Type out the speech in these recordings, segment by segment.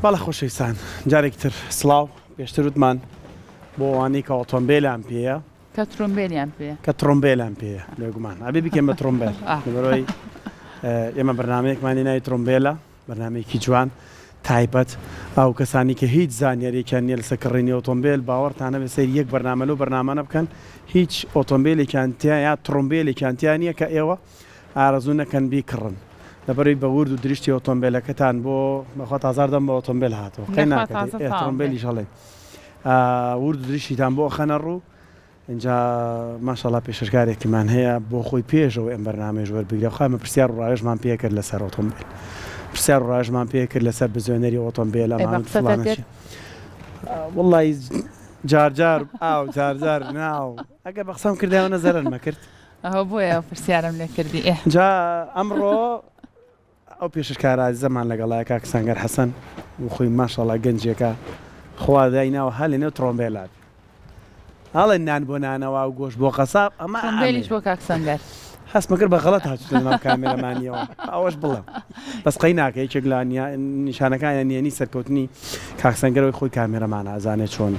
باڵە خۆشەویستان جارێکتر سڵاو پێشتر وتمان بۆ ئەوانەی کە ئۆتۆمبیلیان پێیە کە ترۆمبیلیان پێ کە ترۆمبیلیان پێیە بێگومان ئەبێ بکەم بە ترۆمبیل لەبەرەوەی ئێمە بەرنامەیەکمانی ناوی ترۆمبیلە بەرنامەیەکی جوان تایبەت ئەو کەسانی کە هیچ زانیاریێکیان نییە لەسەر کڕینی ئۆتۆمبیل باوەڕتانە بەسەر یەک بەرنامە و بەرنامانە بکەن هیچ ئۆتۆمبیلێکیان تیا یا ترۆمبیلێکیان تیا نییە کە ئێوە ئارەزوو نەکەن بیکڕن لەبەرەوەی بە ورد و دریشتی ئۆتۆمبیلەکەتان بۆ بەخوا تازاردەم بە ئۆتۆمبیل هاتەوە قەی ناکەێت ئۆتۆمبیلی شەڵێ ورد و دریشتیتان بۆ خەنە ڕوو اینجا ماشەڵا پێشکارێکیمان هەیە بۆ خۆی پێشەوە ئەم بەرنامەی وەربگرێ خۆمە پرسیار و ڕایژمان پێ کرد لەسەر ئۆتۆمبیل پرسیار و ڕایژمان پێ کرد لەسەر بزوێنەری ئۆتۆمبیل وڵی جارجار ئاو جارجار ناو ئەگە بە قسەم کردیەوە نەزەرن مەکرد ئەوە بۆیە پرسیارم لێ کردی جا ئەمڕۆ ئەو پێشکارە زەمان لەگەڵای کاک سەنگەر حەسەن و خۆی ماشەڵا گەنجێکە خوا دایناوە هەلێنێ ترۆمبیلات هەڵێ نان بۆ نانەوە و گۆشت بۆ قەساب ئەمە ترۆمبیلیش بۆ کاک سەنگەر هەستمە کرد بە غەڵەت هاتووتە ناو کامێرەمانیەوە ئەوەش بڵێم بەس قەی ناکە یەکێک لە نیشانەکانیان نیەنی سەرکەوتنی کاک سەنگەرەوەی خۆی کامێرەمان ئازانێت چۆن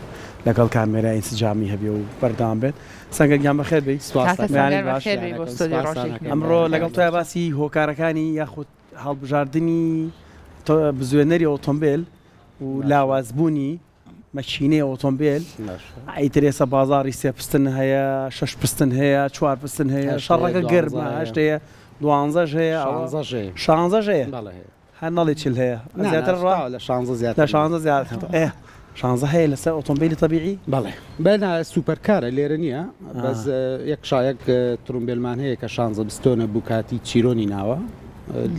لەگەڵ کامێرای ئینسجامی هەبێ و بەردەوام بێت سەنگەر گیان بەخێر بێ ئەمڕۆ لەگەڵ توای باسی هۆکارەکانی یاخود هەڵبژاردننی بزوێنەری ئۆتۆمبیل و لاوازبوونی مەچینەی ئۆتۆمبیل ئیترێسە بازاڕی سێ پستن هەیە شش پستن هەیە چوار پستن هەیە شەڕەکە گەرمە هەشتەیە دوانزەش هەیە شانزەش هەیە هەر نەڵێ چل هەیە زیاتر ڕوا لە شانزە زیاتر شانزە هەیە لەسەر ئۆتۆمبیلی طبیعی بەڵێ بەنا سوپەرکارە لێرە نییە بەس یەک شایەک ترۆمبیلمان هەیە کە شانزە بستۆنە بووکاتی چیرۆنی ناوە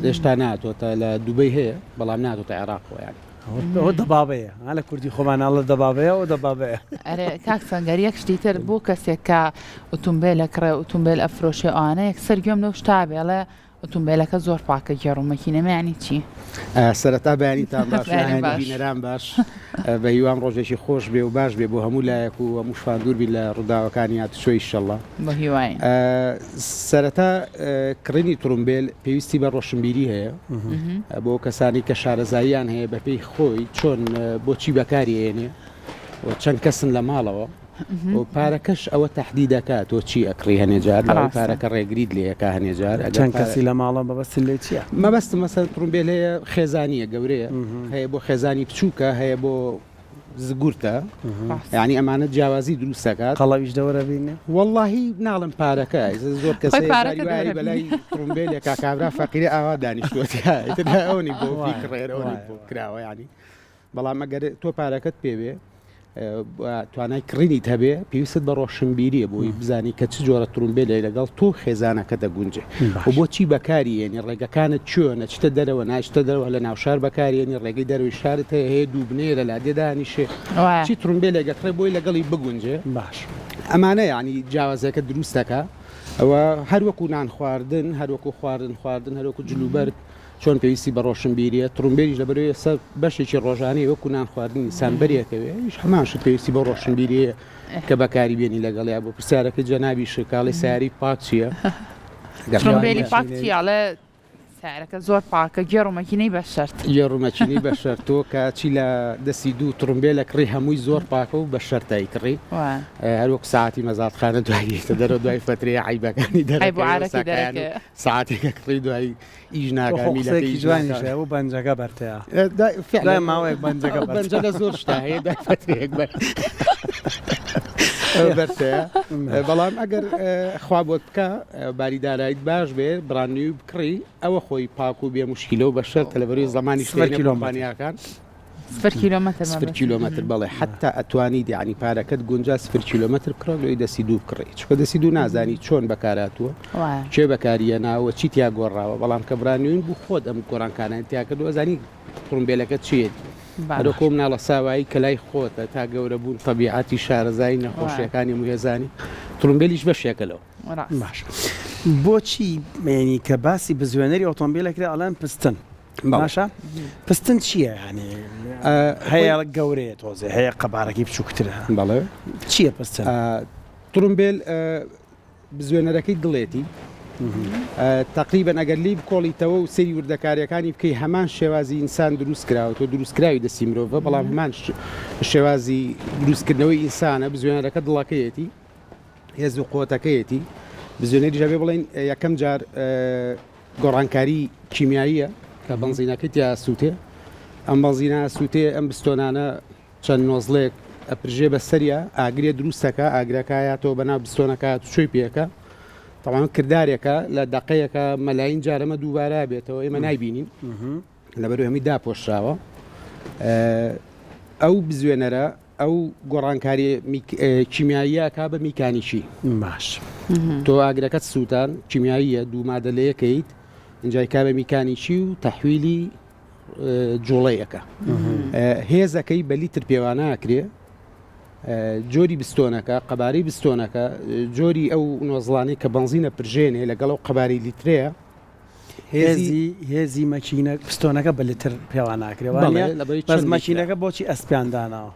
لێشتا ناتۆتە لە دووبەی هەیە بەڵام ناتۆتە عێراقەوە یانی ئەوە دەبابەیە لە کوردی خۆمانناڵە دەبابەیە و دەبابەیە ئەرێ کاک سەنگەر یەک شتی تر بۆ کەسێک کە ئۆتۆمبیلە کڕێ ئۆتۆمبیل ئەفرۆشێ ئەوانە یەکسەر گوێم لەو شتا بێڵێ ئۆتۆمبیلەکە زۆر پاکە گێڕومەکینەمەیانی چی سەرەتا بەیانیتان باشبینەران باش بە هیوام ڕۆژێکی خۆش بێ و باش بێ بۆ هەموو لایەک و هەموو شفاندور بی لە ڕووداوەکانی هاتوچۆی ئینشەڵڵا بە هیوای سەرەتا کڕینی ترۆمبیل پێویستی بە ڕۆشنبیری هەیە بۆ کەسانی کە شارەزاییان هەیە بەپێی خۆی چۆن بۆچی بەکاری هێنێ و چەند کەسن لە ماڵەوە و پارەکەش ئەوە تهدیدەکات تۆ چی ئەکڕی هەنێجار لەوەی پارەکە ڕێگریت لێەکە هەنێجار چەند کەسی لە ماڵە بەبەستن لێ چییە؟ مەبەستم مەسەر ترۆمبیل هەیە خێزانیە گەورەیە هەیە بۆ خێزانی بچووکە هەیە بۆ زگورتە یعنی ئەمانە جیاوازی دروستەکات قەڵەویش دەوەرە بینێ واللهی ناڵم پارەکە زۆر کەسی بەلای ترۆمبیلێکا کابرا فەقیرە ئاوا دانیشتوەتی ئەوەی بۆ ڕێرەوەی بۆ کراوە ینی بەڵام ئەگەر تۆ پارەکەت پێوێ توانای کڕینیت هەبێ پێویست بە ڕۆشنبیریە بۆی بزانی کە چ جۆرە ترۆمبیلێ لەگەڵ تۆ خێزانەکە دەگونجێ و بۆچی بەکاری ێنی ڕێگەکانت چۆنە چتە دەرەوە ناشتە دەرەوە لە ناوشار بەکارێنی ڕێگەی دەروی شارت هەیە دووبنەیە لە لادێدانیشێ چی ترۆمبیلێگەکڕێ بۆی لەگەڵی بگونجێ باش ئەمانە ینی جیاوازەکە دروستەکە ئەوە هەروەکو نان خواردن هەروەکو خواردن هەروەکو جلوبەر چۆن پێویستی بە ڕۆشنبیریە ترۆمبیلیش لەبەرەوەی سەر بەشێکی ڕۆژانەی وەکو نان خواردنی سامبەرێکەوێ هیچ هەمانش پێویستی بە ڕۆشنبیریە کە بەکاری بێنی لەگەڵیا بۆ پرسیارەکە جەنابی شکاڵی سیاری پاک چییە؟ ترۆمبیلی پاک چیاڵێ سیارەکە زۆر پاکە گێڕومەکینەی بە شەرت گێڕومەچینی بە شەرتۆ کە چی لە دەستی دوو ترۆمبیلە کڕی هەمووی زۆر پاکە و بە شەرتایی کڕی هەروەک ساعتی مەزاتخانە دواییتە دەرە دوای فترێ عیبەکانی دەرەکە ساعتێکە کڕی دوایی ئیژ ناکامی لەکەی جوانیش و بەنجەکە بەرتەیە ماوەیەک بەنجەکە زۆر شتا هەیە دوای فترێک بەرتەیە بەڵام ئەگەر خوا بۆت بکە باریدارایت باش بێ بڕانی و بکڕی ئەوە خۆی پاک و بێ مشکیلە و بە شەرتە لەبەرەوەی زمانی کیلۆمانیاکان 0 کیلۆمەتر بەڵێ حتا ئەتوانی دیانی پارەکەت گونجا 0 کیلۆمەتر بکڕ لەوەی دەسی دوو بکڕی چکە دەسی دوو نازانی چۆن بەکاراتوە چێ بەکاریە ناوە چی تیا گۆڕاوە بەڵام کە برانیون بوو خۆت ئەم گۆڕانکانیان تیاکردو ئەزانی ترۆمبیلەکەت چێت هەرۆکۆ مناڵە ساوایی کەلای خۆتە تا گەورە بوون تەبیعەتی شارەزایی نەخۆشیەکانی موهێزانی ترۆمبیلیش بەشێکەلەوە باش بۆچی مێنی کە باسی بزوێنەری ئۆتۆمبیلەکرێ ئەڵێن پستن باشە پستن چییە ینی هەیە گەورەیە تۆزێ هەیە قەبارەکەی بچووکترە بەڵێ چییە پستن ترۆمبیل بزوێنەرەکەی دڵێتی تقریبا ئەگەر لی بکۆڵیتەوە و سەری وردەکاریەکانی بکەی هەمان شێوازی ئینسان دروست کراوەوە دروستکراوی دەستی مرۆڤە بەڵام هەمان شێوازی دروستکردنەوەی ئینسانە بزوێنەرەکە دڵەکەیەتی هێز و قوتەکەیەتی بزوێنەری ژەبێ بڵین یەکەم جار گۆڕانکاری کیمیاییە کە بەنزینەکەی تیا سووتێ ئەم بەنزینە سووتێ ئەم بستۆنانە چەند نۆزلێک ئەپرژێ بە سەریە ئاگرێ دروستەکە ئاگرەکایەتەوە بەناو بستۆنەکە تووشۆی پێەکە تەواو کردارێکە لە دەقەیەکە مەلاین جارەمە دووبارە بێتەوە ئێمە نایبینین لەبەر هەمی داپۆشراوە ئەو بزوێنەرە ئەو گۆڕانکاری کیمیاییەکە بە میکانیکی باش تۆ ئاگرەکەت سووتان کیمیاییە دوو مادە لەیەکەیت اینجای کا بە میکانیکی و تەحویلی جوڵەیەکە هێزەکەی بە لیتر پێوانەکرێ جۆری بستۆنەکە قەباری بستۆنەکە جۆری ئەو نۆزڵانی کە بنزینە پرژێنێ لەگەڵ ئەو قەباری لیترەیە هێزی مەچینە پستۆنەکە بە لتر پێوان ناکرێت بەس مەچینەکە بۆچی ئەسپیاندانەوە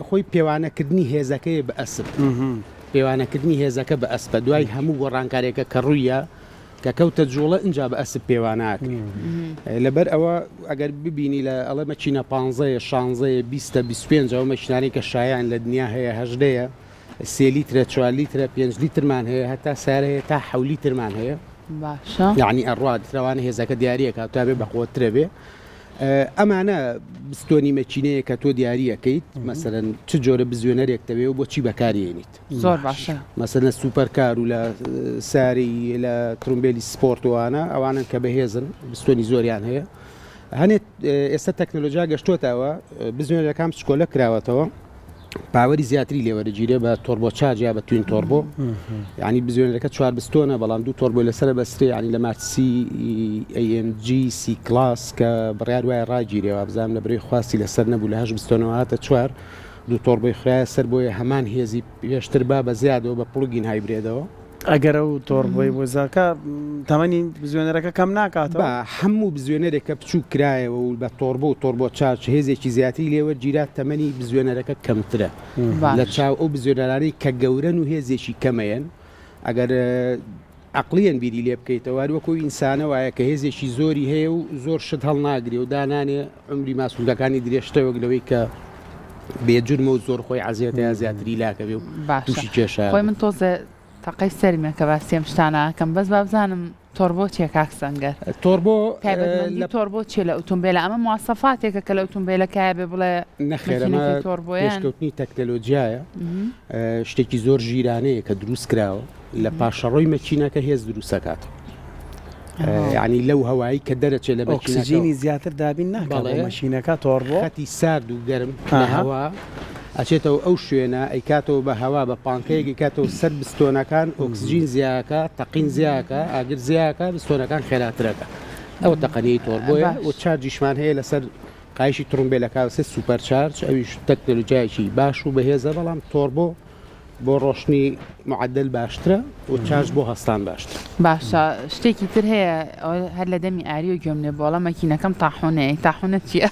خۆی پێوانەکردنی هێزەکەی بە ئەسب پێوانەکردنی هێزەکە بە ئەسپە دوای هەموو گۆڕانکارێکە کە ڕوویە کە کەوتە جوڵە اینجا بە ئەسب پێواناکە لەبەر ئەوە ئەگەر ببینی لە ئەڵە مەچینە 15 16 20 25 ئەو مەشینانی کە شایان لە دنیا هەیە هەژدەیە 3 لیترە 4 لیترە 5 لیترمان هەیە هەتا سارەیە تا 7 لیترمان هەیە باشە یعنی ئەڕوات ترەوانە هێزەکە دیارەکە تا بێ بەخۆترە بێ ئەمانە بستۆنی مەچینەیە کە تۆ دیاریەکەیت مەسەرەن چ جۆرە بزوێنەرێک دەبێ و بۆچی بەکارێنیت زۆر باشە مەسەرە سوپەرکار و لە ساری لە ترومبیلی سپۆرتوانە ئەوانن کە بەهێزن بستۆنی زۆریان هەیە هەنێت ئێستا تەکنۆلۆژیا گەشتوتەوە بزوێنەرەکان پشکۆلە کراوەتەوە پاوەری زیاتری لێوەرەگیرێ بە تۆربۆ چارج یا بە توین تۆربۆ ینی بزوێنەرەکە 4 بستۆنە بەڵام 2 تۆربۆ لەسەر بەسترێ ینی لە ماسی AMG سی کلاس کە بڕیار وایە ڕاگیرێەوە بزانام لە بڕێ خواستی لەسەر نەبوو لە 8 بستۆنەوە هاتە 4 2 تۆربۆی خراە سەر بۆیە هەمان هێزی پێشتر با بە زیادەوە بە پڵگین هایبرێدەوە ئەگەر ئەو تۆربۆی وەزاکە تەمەنی بزوێنەرەکە کەم ناکاتەوە هەموو بزوێنەرێکە بچوو کرایەوە و بە تۆربۆ و تۆربۆ چارج هێزێکی زیاتری لێوە گیرات تەمەنی بزوێنەرەکە کەمترە لە چاو ئەو بزوێنەرانی کە گەورەن و هێزێکی کەمەیەن ئەگەر عقلیان بیری لێ بکەیتەوە وەکو ئینسانە وایە کە هێزێکی زۆری هەیە و زۆر شت هەڵ ناگرێ و دانانێ عمری ماسوولەکانی درێژتەوە لەوەی کە بێجرمە و زۆر خۆی عزیێتە یا زیاتری لاکە بێ و تووشی کێشە خۆی من تۆزە تەقەی سەرمە کە باسیێم شتانەکەم بەس با بزانم تۆربۆ چیە کاک سەنگەر تۆربۆ تۆربۆ چیە لە ئۆتۆمبیلە ئەمە مواسەفاتێکە کە لە ئۆتۆمبیلەکە بێ بڵێ نەخێرەمە پێشکەوتنی تەکنەلۆجیایە شتێکی زۆر ژیرانەیە کە دروست کراوە لە پاشەڕۆی مەچینەکە هێز دروستەکات ینی لەو هەوایی کە دەرەچێت لە ئۆکسیجینی زیاتر دابین ناکات مەشینەکە تۆربۆ خەتی سارد و گەرم لە هەوا ئەچێتەوە ئەو شوێنە ئەیکاتەوە بە هەوا بە پانکەیەکی کاتەوە سەر بستۆنەکان ئۆکسسیژین زیاکە تەقین زیاکە ئاگر زیاکە بستۆنەکان خێراترەکە ئەوە تەقەنەی تۆربۆیە و چارجیشمان هەیە لەسەر قایشی ترومبیلەکە سێ سوپەرچارج ئەویش تەکنۆلۆژیایکی باش و بەهێزە بەڵام تۆربۆ بۆ ڕۆشنی معدل باشترە و چارج بۆ هەستان باشتر باشە شتێکی تر هەیە هەر لە دەمی ئاری و گوێم لێ بۆڵە مەکینەکەم تاحونەیە تاحونە چییە؟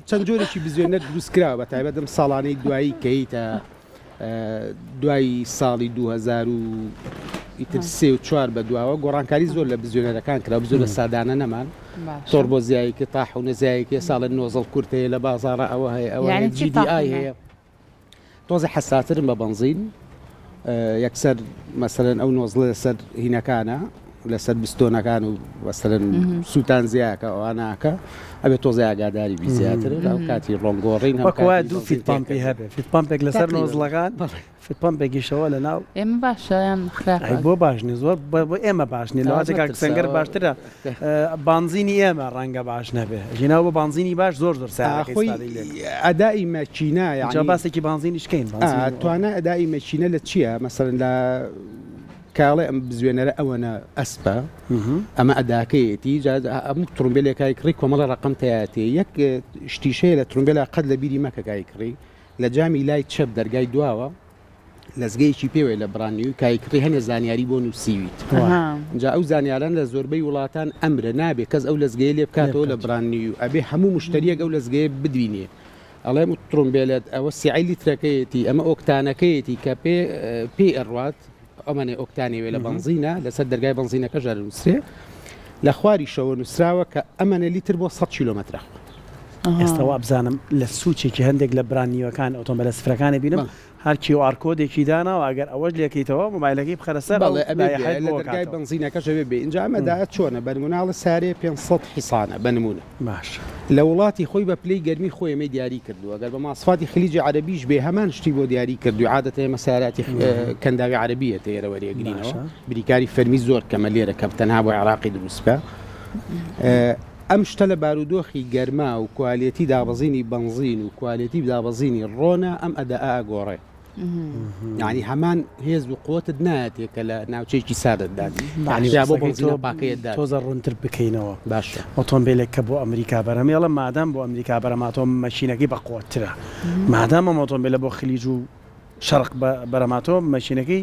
چەند جۆرێکی بزوێنەر دروستکراوە بە تایبەتم ساڵانەی دوایی کەیتە دوای ساڵی 2003 بە دواوە گۆڕانکاری زۆر لە بزوێنەرەکان کرا زۆر لە سادانە نەمان تۆربۆ زیایەکی تاحونە زیایەکی ساڵە نۆزەڵ کورتەیە لە بازاڕە ئەوە هەیە ئەوە GDI هەیە تۆزە حەساترن بە بەنزین یەکسەر مەسەرەن ئەو نۆزڵە لەسەر هینەکانە لەسەر بستۆنەکان و وەسەرن سووتان زیاکە ئەواناکە ئەبێ تۆزە ئاگاداری بی زیاتر لەو کاتی ڕۆنگۆڕین وەکوای دوو فیت پامپی هەبێ فیت پامپێک لەسەر نۆزڵەکان فیت پامپێکیشەوە لە ناو ئێمە باشەیان بۆ باشنی زۆر بۆ ئێمە باشنی لەواتێک کاک سەنگەر باشترە بانزینی ئێمە ڕەنگە باش نەبێ ژیناو بە بانزینی باش زۆر زۆر ساخۆی ئەدای مەچینە یعنی باسێکی بانزینیشکەین توانە ئەدای مەچینە لە چییە مەسەرەن لە کاڵێ ئەم بزوێنەرە ئەوەنە ئەسپە ئەمە ئەداکەیەتی ئەم ترومبیلێکای کڕی کۆمەڵە ڕقم تایاتێ یەک شتیشەیە لە ترومبیلا قەت لە بیری مەکەکای کڕی لە جامی لای چەپ دەرگای دواوە لەزگەیەکی پێوێ لە برانی و کایکڕی هەنێ زانیاری بۆ نووسیویت جا ئەو زانیاران لە زۆربەی وڵاتان ئەمرە نابێت کەس ئەو لەزگەیە لێ بکاتەوە لە برانی و ئەبێ هەموو مشتریەک ئەو لەزگەیە بدوینێ ئەڵێم ترومبیلێت ئەوە سیعی لیترەکەیەتی ئەمە ئۆکتانەکەیەتی کە پێ ئەڕوات ئەمانێ ئۆکتانێ وێ لە بنزینە لەسەر دەرگای بنزینەکە ژار نووسێ لە خواری شەوە نووسراوە کە ئەمەنە لیتر بۆ 100 کیلومتر ئێستا وا بزانم لە سوچێکی هەندێک لە برانیوەکان ئۆتۆمبیلە سفرەکانی بینم هەر QR کۆدێکی داناوە ئەگەر ئەوەش لێکیتەوە موبایلەکەی بخەرە سەر لە دەرگای بنزینەکە ژەوێ بێ اینجا ئەمەدا چۆنە بەنموناڵە سارێ 500 حیسانە بنمونە باش لە وڵاتی خۆی بە پلەی گەرمی خۆی ئەمەی دیاری کردووە گەر بە ماسفاتی خلیجی عەرەبیش بێ هەمان شتی بۆ دیاری کردو عادەتە ئێمە ساراتی کەنداوی عەرەبیە تێرە وەرێگرینەوە بریکاری فەرمی زۆر کەمە لێرە کە تەنها بۆ عێراقی دروستکە ئەم شتە لە بارودۆخی گەرما و کوالێتی دابەزینی بنزین و کوالێتی دابەزینی ڕۆنە ئەم ئەدە ئاگۆڕێ یعنی هەمان هێز و قوتت نایەتێکە لە ناوچەیەکی سادەتدا بۆ بنزینە پاکەیەتدا تۆزە ڕوونتر بکەینەوە باشە ئۆتۆمبیلێک کە بۆ ئەمریکا بەرەمێڵە مادام بۆ ئەمریکا بەرەماتۆ مەشینەکەی بە قوترە مادام ئەم ئۆتۆمبیلە بۆ خلیج و شەرق بەرەماتۆ مەشینەکەی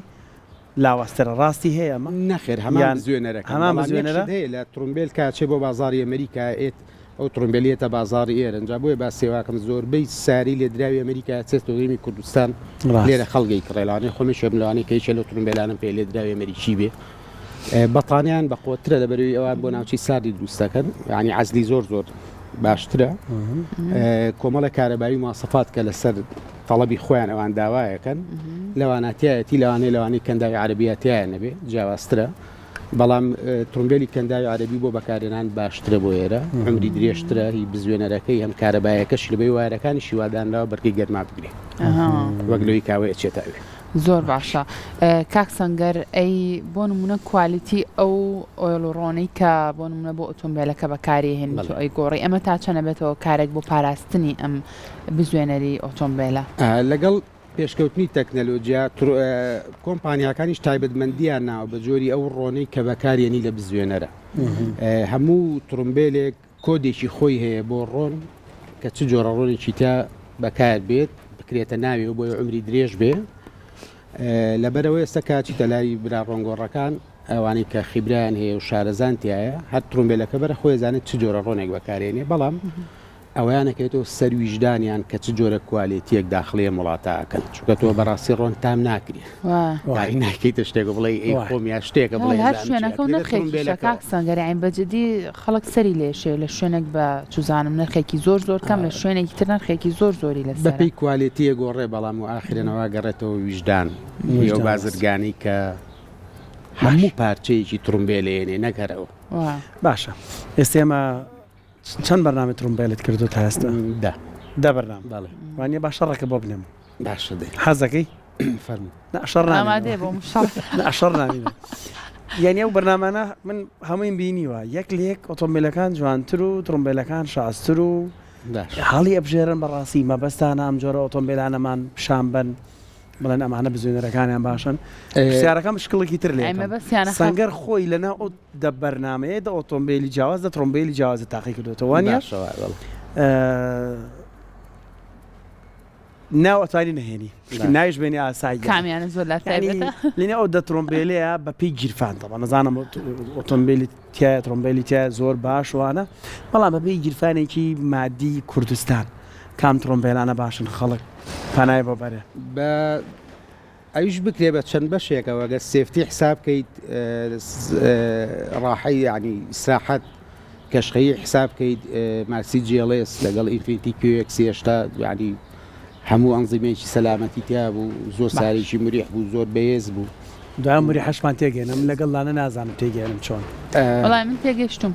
لاوەسترە ڕاستی هەیە ئەمە نەخێر هەمان زوێنەرەکە هەمان زوێنەرە هەیە لە ترومبیل کاچێ بۆ بازاری ئەمریکا ئێت ئەو ترومبیلێتە بازاری ئێرە جا بۆیە با سێواکەم زۆربەی ساری لێ دراوی ئەمریکا چێستۆگەیمی کوردستان لێرە خەڵگەی کڕێلانەی خۆمی شێملوانی کەیچە لە ترومبیلانم پێ لێ دراوی ئەمریکی بێ بەتانیان بە قوترە لە بەروی ئەوان بۆ ناوچی ساردی دروستەکەن یعنی عەزلی زۆر باشترە کۆمەڵە کارەبایی ماسەفات کە لەسەر تەڵەبی خۆیان ئەوان داوایەکەن لەواناتیایەتی لەوانەی کەنداوی عەرەبیەتیایە نەبێ جیاوازترە بەڵام ترومبیلی کەنداوی عەرەبی بۆ بەکارهێنان باشترە بۆ ئێرە عمری درێژترە هی بزوێنەرەکەی هەم کارەبایەکەش لەبەی وایرەکانی شیوادانراوە بەرگی گەرما بگرێ وەک لەوەی کاوەیە چێتاوێ زۆر باشە کاک سەنگەر ئەی بۆ نمونە کوالیتی ئەو ئۆیڵڕۆنەی کە بۆ نمونە بۆ ئۆتۆمبیلەکە بەکارهێن ئەی گۆڕی ئەمە تا چەنە بێتەوە کارێک بۆ پاراستنی ئەم بزوێنەری ئۆتۆمبیلە لەگەڵ پێشکەوتنی تەکنەلۆجیا کۆمپانیاکانیش تایبەتمەندیان ناوە بە جۆری ئەو ڕۆنەی کە بەکارێنی لە بزوێنەرە هەموو ترومبیلێک کۆدێکی خۆی هەیە بۆ ڕۆن کە چ جۆرە ڕۆنێکی تا بەکار بێت بکرێتە ناوی بۆی عمری درێژ بێ لەبەرەوەی ئێستا کاچیتە لای برا ڕۆنگۆڕەکان ئەوانەی کە خیبرایان هەیە و شارەزانتیایە هەر ترومبیلەکە بەرە خۆی زانێت چ جۆرە ڕۆنێک بەکارێنێ بەڵام ئەویانەکەیتەوە سەرویژدانیان کە چ جۆرە کوالیتیەک داخڵیە وڵاتاکەن چونکە تۆ بەڕاستی ڕۆن تام ناکری ناکەیتە شتێک بڵێ ئەی خۆمیا شتێکە بڵێ هەر شوێنەکە و نرخێکی کاک سەنگەر عین بەجددی خەڵک سەری لێشێ لە شوێنێک بە چوزانم نرخێکی زۆر کەم لە شوێنێکی تر نرخێکی زۆری لەسەر بەپێی کوالیتیە گۆڕێ بەڵام و ئاخرێنەوە گەڕێتەوە ویژدان و بازرگانی کە هەموو پارچەیەکی ترومبیلێنێ نەگەرەوە باشە ئێستا ئێمە چەند بەرنامە ترومبیلت کردو تا ئێستا دا بەرنامە وانە باش ڕێکە بۆ بنێم باشە حەزەکەی شەڕ نامینە یعنی ئەو بەرنامانە من هەمووین بینیوە یەک لێک ئۆتۆمبیلەکان جوانتر و ترومبیلەکان شاستر و حاڵی ئەبژێرن بەڕاستی مەبەستانە ئەم جۆرە ئۆتۆمبیلانەمان پیشان بن بڵێن ئەمانە بزوێنەرەکانیان باشن پرسیارەکە مشکڵێکی تر لێ سەنگەر خۆی لەناو ئەو دە بەرنامەیە دە ئۆتۆمبیلی جیاواز دە ترومبیلی جیاوازە تاقی کردوێتەوە وانە ناو ئەتوانی نەهێنی ناویش بێنی ئاسایی کامیانە زۆر لێنێ ئەو دە ترومبیلەیە بە پێی گیرفان تەبە نەزانم ئۆتۆمبیلی تایە ترومبیلی تایە زۆر باش وانە بەڵام بە پێی گیرفانێکی مادی کوردستان کام ترومبیلانە باشن خەڵک پانای بۆ بەرێ بە ئەویش بکرێ بە چەند بەشێکەوە گە سێفتی حساب بکەیت ڕاحەی ینی ئیسراحەت کەشخەیی حساب بکەیت مارسی جیڵێس لەگەڵ ئینفینیتی QX هێشتا ینی هەموو ئەنزیمێکی سەلامەتی تیا بوو زۆر ساریکی مریح بوو زۆر بەهێز بوو دوای مری حەشمان تێگەێنم لەگەڵ نازانم تێگەێنم چۆن وەڵای من تێگەشتم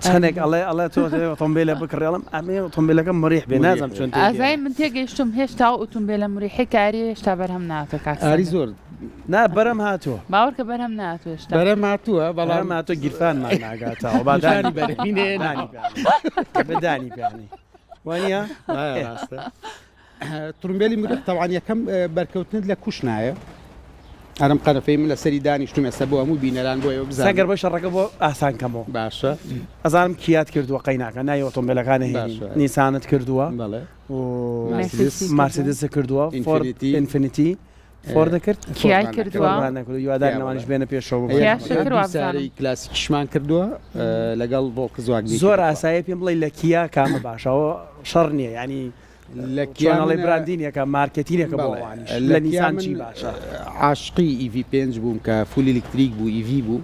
چەندێک ئەڵێ تۆ ئۆتۆمبیلە بکڕێڵم ئەمێ ئۆتۆمبیلەکە مریح بێ نازانم چۆن ئازای من تێگەیشتم هێشتا ئۆتۆمبیلە مریحی کاری هێشتا بەرهەم ناتوە ئاری زۆر نا بەرەم هاتووە باوەڕکە بەرهەم ناتوە هێشتا بەرەم هاتووە بەڵام هاتۆ گیرفانمان ناگاتەوە بادانی بەرهمینێ بەدانی پیانی وانە ترومبیلی مریح تەوان یەکەم بەرکەوتنت لە کوش نایە هەرم قەرەفەی من لەسەری دانیشتم ئێستا بۆ هەموو بینەران بۆ ئێوە بزانن سەگەر بۆ شەڕەکە بۆ ئاسانکەمەوە باشە ئەزانم کیات کردووە قەیناکە ناوی ئۆتۆمبیلەکانە هێنی نیسانت کردووە مارسیدس کردووە ئینفینیتی فۆرد کرد کیای کردووە یوادار نەوانیش بێنە پێشەوە سارەی کلاسیکیشمان کردووە لەگەڵ بۆ زۆر زۆر ئاسایی پێم بڵێ لە کیا کامە باشەوە شەڕ نییە ینی چۆنەڵی براندینێکە مارکتینێکە بۆوانیش لە نیسانچی باشە عاشقی ئیV 5 بووم کە فول ئلکتریک بوو ئیV بوو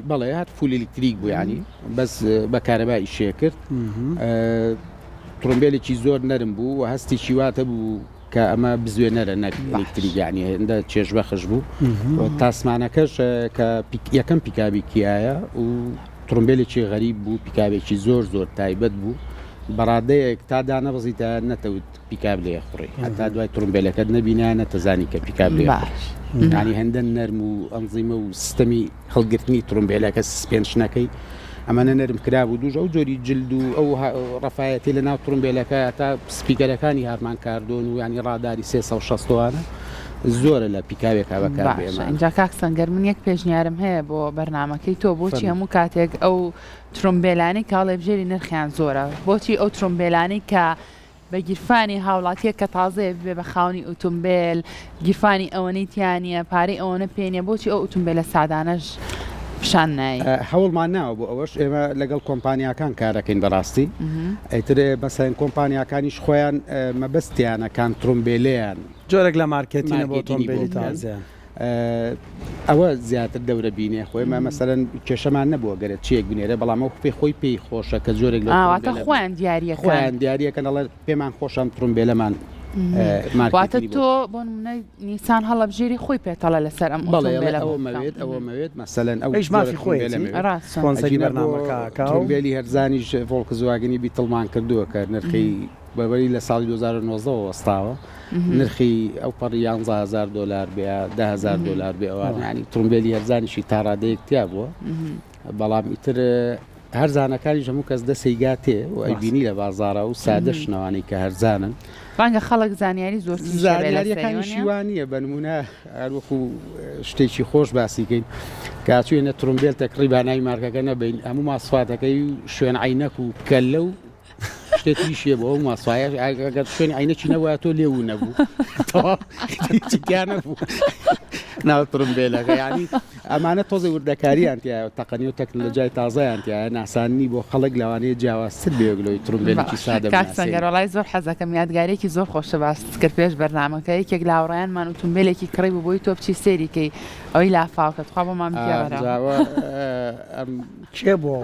بەڵێ هات فول ئلکتریک بوو ینی بەس بە کارەبای شێ کرد ترۆمبیلێکی زۆر نەرم بوو و هەستی چیواتە بوو کە ئەمە بزوێنەرە نەک ئلکتریک ینی هێندە چێژبەخش بوو تاسمانەکەش کە یەکەم پیکابی کیایە و ترۆمبیلێکی غەریب بوو پیکابێکی زۆر تایبەت بوو بەڕادەیەک تا دانەبزیتە نەتەوت پیکاب لێ خوڕی هەتا دوای ترۆمبیلەکەت نەبینە نەتەزانی کە پیکاب لێ ینی هەندە نەرم و ئەنزیمە و سیستەمی هەڵگرتنی ترۆمبیلەکە سسپێنشنەکەی ئەمانە نەرم کرابوو دوژە ئەو جۆری جلد و ئەو ڕەفایەتی لە ناو ترۆمبیلەکە تا سپیکەرەکانی هارمان کاردۆن و ینی ڕاداری 360وانە زۆرە لە پیکاوێکا بەکار بێمە اینجا کاک سەنگەر من یەک پێشنیارم هەیە بۆ بەرنامەکەی تۆ بۆچی هەموو کاتێک ئەو ترۆمبیلانی کاڵێ بژێری نرخیان زۆرە بۆچی ئەو ترۆمبیلانی کە بە گیرفانی هاوڵاتیە کە تازەیە بێ بە خاونی ئۆتۆمبیل گیرفانی ئەوەنەی تیانە پارەی ئەوەنە پێنیە بۆچی ئەو ئۆتۆمبیلە سادانەش پیشان نایی هەوڵمان ناوە بۆ ئەوەش ئێمە لەگەڵ کۆمپانیاکان کارەکەین بەڕاستی ئەیترێ بەسەن کۆمپانیاکانیش خۆیان مەبەستیانەکان ترۆمبیلەیان جۆرێک لە مارکتینە بۆ ئۆتۆمبیلی تازیان ئەوە زیاتر دەورە بینێ خۆی مەسەرەن کێشەمان نەبووە گەرە چیەک بنێرە بەڵام ئەو خۆی پێی خۆشە کە زۆرێک لەواتە خۆیان دیارریەکەن ئەڵێ پێمان خۆشم ترۆمبیلەمان واتە تۆ بۆ نیسان هەڵەبژێری خۆی پێتەڵە لەسەر ئەم ئەوەمەوێت مەسەلەن ئەوش مافی خۆی ترۆمبیلی هەرزانیش ڤۆڵکسواگنی بیتڵمان کردووە کە نرخی بەبەری لە ساڵی 2009 وەستاوە نرخی ئەو پەڕ $11,000 بێ $10,000 بێ ئەوان ینی ترۆمبیلی هەرزانیشی تا ڕادەیەکتیا بووە بەڵام ئیتر هەرزانەکانی هەموو کەس دەسەیگا تێ و ئەیبینی لە بازارە و سادە شنەوانی کە هەرزانن ڕەنگە خەڵک زانیاری زۆر زانیاریەکانی شیوانیە بەنمونە هەروەکو شتێکی خۆش باسیکەین کاچوێنە ترۆمبیل تەقریبانای مارکەکە نەبین هەموو ماسواتەکەی شوێن عینەک و کەلە و شتێکی شیە بۆ ئەو ماسوایە ئەگەر شوێنی عینەکی نەبووە تۆ لێو نەبوو چیان نەبوو ناو ترۆمبیلەکە ینی ئەمانە تۆزی وردەکاریان تایە تەقەنی و تەکنۆلۆژیای تازایان تایە ناسانی بۆ خەڵک لەوانەیە جیاوازتر بێگلۆی ترۆمبیلێکی سادە کاک سەنگەر وەڵای زۆر حەزەکەم یادگارێکی زۆر خۆشە باست کرد پێش بەرنامەکە یەکێک لە هاوڕێیانمان ئۆتۆمبیلێکی کڕی بوو بۆی تۆ بچی سێریکەی ئەوەی لافاوکە خوا بۆمان بگێڕەوە چێ بۆ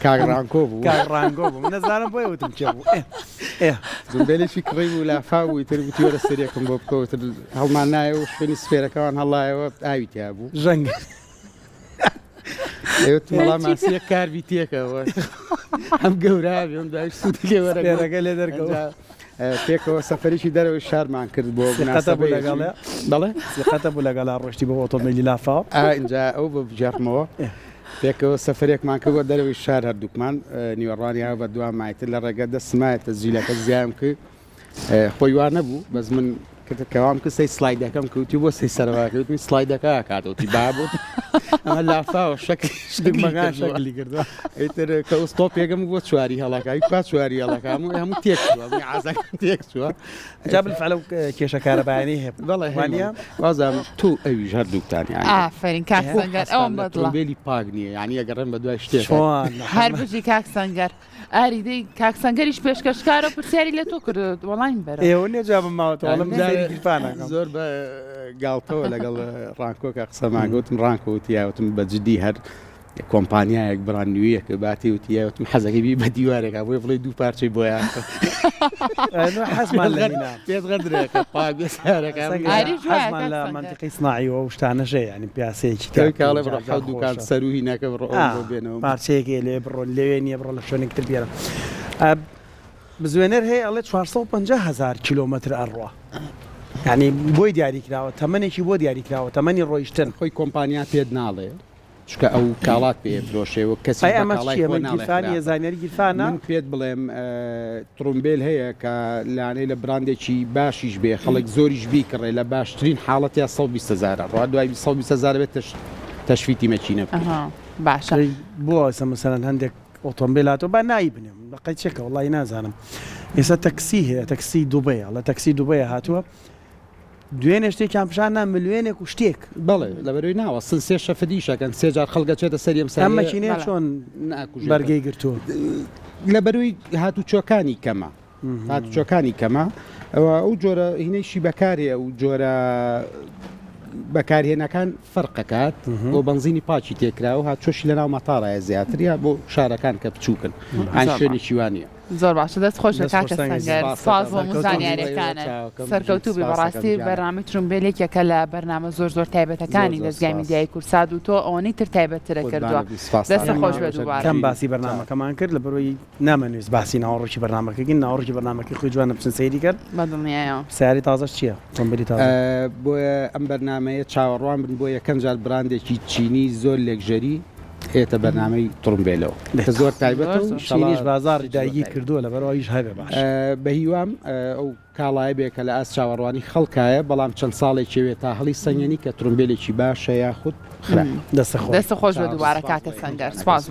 کاگڕانکۆ بوو کاگڕانکۆ بوو نەزانم بۆی وتم چێ بوو زومبیلێکی کڕی بوو لافاو تر وتیوەرە سەرێکم بۆ بکەوتر هەڵمان نایە و شوێنی سفێرەکەوان هەڵایەوە ئاوی تیا بوو ژەنگ وەڵام ماسیە کاربی تێکەوە هەم گەورابێم داوی سوودەکە لێ دەرکەوە پێکەوە سەفەرێکی دەرەوەی شارمان کرد بۆ بوو لەگەڵێ بەڵێ سقەتە بوو لەگەڵا ڕۆشتی بۆ ئۆتۆمبیلی لافاو اینجا ئەو بە بجارمەوە پێکەوە سەفرێکمان کردوە دەرەوەی شار هەردووکمان نیوەڕانیا بە دوام مایتر لە ڕێگە دەسمایەتە زیلەکە زیام کرد خۆی وان نەبوو بەس من کەوام کە سەی سلایدەکەم کەوتی بۆ سەی سەرواکەوتنی سلایدەکە کاتەوتی بابوو ئەمە لافاوە شەکلی شەکلی کردووە ئیتر کە ئوستۆ پێگەم بۆ چواری هەڵەکەی کا چواری هەڵەکە هەموو تێکوە عازەکەم تێک چووە جا بالفعل ئەو کێشە کارەبایانی هەیە بەڵێ وانە وازام تو ئەویش هەردووکتانی ئافرین کاک سەنگەر ئەوم بەدڵە ترۆمبیلی پاک نییە یعنی ئەگەڕێن بە دوای شتێک هەر بژی کاک سەنگەر ئاریدەی کاک سەنگەریش پێشکەشکارە پرسیاری لە تۆ کرد وەڵامی بەرە ئێوە نێجابم ماوەتەوەڵم زۆر بە گاڵتەوە لەگەڵ ڕانکۆکە قسەماگەوتم ڕانکۆوتیاوتم بە جددی هەر کۆمپانیایەک بڕان نوێیەکە باتی وتیاوتم حەزەکەی بە دیوارێکە بۆی بڵێ دوو پارچەی بۆیان حەزمان لەنا پێت غەدرێکە پاک حەزمان لە منتیقی سناعیەوە و شتانەژەیە ینی پیاسەیەکی کاڵێ بڕە دوکان سەروهی نەکە بڕۆ پارچەیەکی لێ بڕۆ لەوێ نیە بڕۆ لە شوێنێکتر بێرە بزوێنەر هەیە ئەڵێ 450,000 کیلۆمەتر ئەڕوا ینی بۆی دیاریکراوە تەمەنێکی بۆ دیاریکراوە تەمەنی ڕۆیشتن خۆی کۆمپانیا پێت ناڵێ چکە ئەو کاڵات پێ فرۆشێەوە کەسی ئەمەگیرفانی زانیاری گیرفانە من پێت بڵێم ترۆمبیل هەیە کە لانەی لە براندێکی باشیش بێ خەڵک زۆریش بیکڕێ لە باشترین حاڵەت یا 120,000 ڕوا دوای 120,000 بێت تەشویتی مەچینە باشە بۆ مەسەرەن هەندێک ئۆتۆمبیلاتەوە با نایی بنێم بەقەی چێکە وڵی نازانم ئێستا تەکسی هەیە تەکسی دووبەیە لە تەکسی دووبەیە هاتووە دوێنێ شتێکیان پیشانە ملیێنێک و شتێک بڵێ لەبەرەوەی ناوە سێ شەفدیشەکەن سێجار خەڵگە چێتە سەریم ئەم مەچینێ چۆن بەرگەی گرتووە لە بەروی هاتوچۆکانی کەمە هاتوچۆکانی کەمە ئەو جۆرە هینەیشی بەکارێ و جۆرە بەکارهێنەکان فەرقەکات بۆ بنزینی پاچی تێکرا و هاتچۆشی لە ناو مەتاڕایە زیاتریا بۆ شارەکان کە بچووکن ئەن شوێنێکی وانە زۆر باشە دەست خۆش لە کاکە سەنگەر سواز بۆ زانیاریەکانە سەرکەوتوو بەڕاستی بەرنامەی ترومبێلێکێکە لە بەرنامە زۆر تایبەتەکانی دەستگای میدیای کورساد و تۆ ئەوەی تر تایبەتترە کردووە دەستە خۆش بە دووبارە کەم باسی بەرنامەکەمان کرد لە بەرۆی نامەنویست باسی ناوەڕۆکی بەرنامەکەگین ناوەڕۆکی بەرنامەکەی خۆی جوانە بچن سەیری کرد بەدڵنیایەوە سیاری تازەش چییە تۆمبیلی تازە بۆیە ئەم بەرنمەیە چاوەڕوان بن بۆ یەکەم جار براندێکی چینی زۆر لێکژەری هێتە بەرنامەی ترومبێلەوە کە زۆر تایبەت شینیش بازاری داگیر کردووە لە بەرەوەیش هەبێ باش بە هیوام ئەو کاڵایە بێ کە لە ئاس چاوەڕوانی خەڵکایە بەڵام چەند ساڵێکی وێت تا هەڵی سەنگێنی کە ترومبێلێکی باشە یاخود دەستە خۆش بە دووبارە کاکە سەنگەر سپاس